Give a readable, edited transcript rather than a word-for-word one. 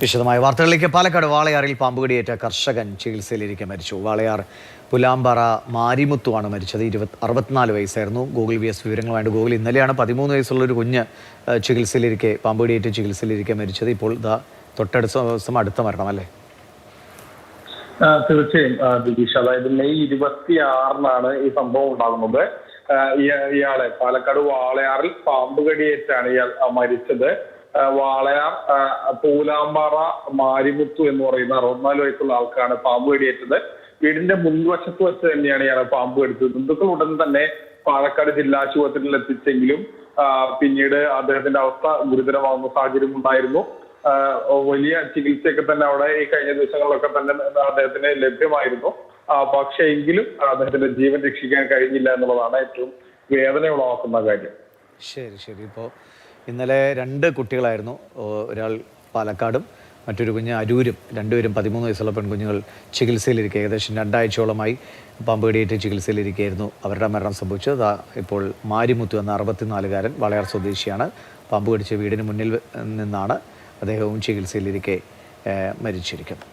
വിശദമായ വാർത്തകളിലേക്ക്. പാലക്കാട് വാളയാറിൽ പാമ്പുകടിയേറ്റ കർഷകൻ ചികിത്സയിലിരിക്കെ മരിച്ചു. വാളയാർ പുലാമ്പറ മാരിമുത്തുവാണ് മരിച്ചത്. 64 വയസ്സായിരുന്നു. ഗൂഗിൾ VS വിവരങ്ങളുമായിട്ട് ഗൂഗിൾ ഇന്നലെയാണ് 13 വയസ്സുള്ള ഒരു കുഞ്ഞ് ചികിത്സയിലിരിക്കെ പാമ്പുകടിയേറ്റ് ചികിത്സയിലിരിക്കെ മരിച്ചത്. ഇപ്പോൾ തൊട്ടടുത്ത ദിവസം അടുത്ത മരണം അല്ലേ? തീർച്ചയായും ദിലീഷ്. അതായത് മെയ് 26-നാണ് ഈ സംഭവം ഉണ്ടാകുന്നത്. ഇയാളെ പാലക്കാട് വാളയാറിൽ പാമ്പുകടിയേറ്റാണ് ഇയാൾ മരിച്ചത്. വാളയാർ പൂലാമ്പാറ മാരിമുത്തു എന്ന് പറയുന്ന 64 വയസ്സുള്ള ആൾക്കാണ് പാമ്പ് കടിയേറ്റത്. വീടിന്റെ മുൻവശത്ത് വെച്ച് തന്നെയാണ് ഇയാളെ പാമ്പ് കടിച്ചത്. ബന്ധുക്കൾ ഉടൻ തന്നെ പാലക്കാട് ജില്ലാ ആശുപത്രിയിൽ എത്തിച്ചെങ്കിലും പിന്നീട് അദ്ദേഹത്തിന്റെ അവസ്ഥ ഗുരുതരമാകുന്ന സാഹചര്യം ഉണ്ടായിരുന്നു. വലിയ ചികിത്സയൊക്കെ തന്നെ അവിടെ ഈ കഴിഞ്ഞ ദിവസങ്ങളിലൊക്കെ തന്നെ അദ്ദേഹത്തിന് ലഭ്യമായിരുന്നു. പക്ഷേ എങ്കിലും അദ്ദേഹത്തിന്റെ ജീവൻ രക്ഷിക്കാൻ കഴിഞ്ഞില്ല എന്നുള്ളതാണ് ഏറ്റവും വേദന ഉളവാക്കുന്ന കാര്യം. ശരി. ഇപ്പോൾ ഇന്നലെ 2 കുട്ടികളായിരുന്നു. ഒരാൾ പാലക്കാടും മറ്റൊരു കുഞ്ഞ് അരൂരും. രണ്ടുപേരും 13 വയസ്സുള്ള പെൺകുഞ്ഞുങ്ങൾ ചികിത്സയിലിരിക്കുക. ഏകദേശം 2 ആഴ്ചയോളമായി പാമ്പ് കടിയേറ്റ് ചികിത്സയിലിരിക്കുകയായിരുന്നു. അവരുടെ മരണം സംഭവിച്ചത്. ഇപ്പോൾ മാരിമുത്തു എന്ന 64-കാരൻ വാളയാർ സ്വദേശിയാണ്. പാമ്പ് കടിച്ച വീടിന് മുന്നിൽ നിന്നാണ് അദ്ദേഹവും ചികിത്സയിലിരിക്കെ മരിച്ചിരിക്കുന്നത്.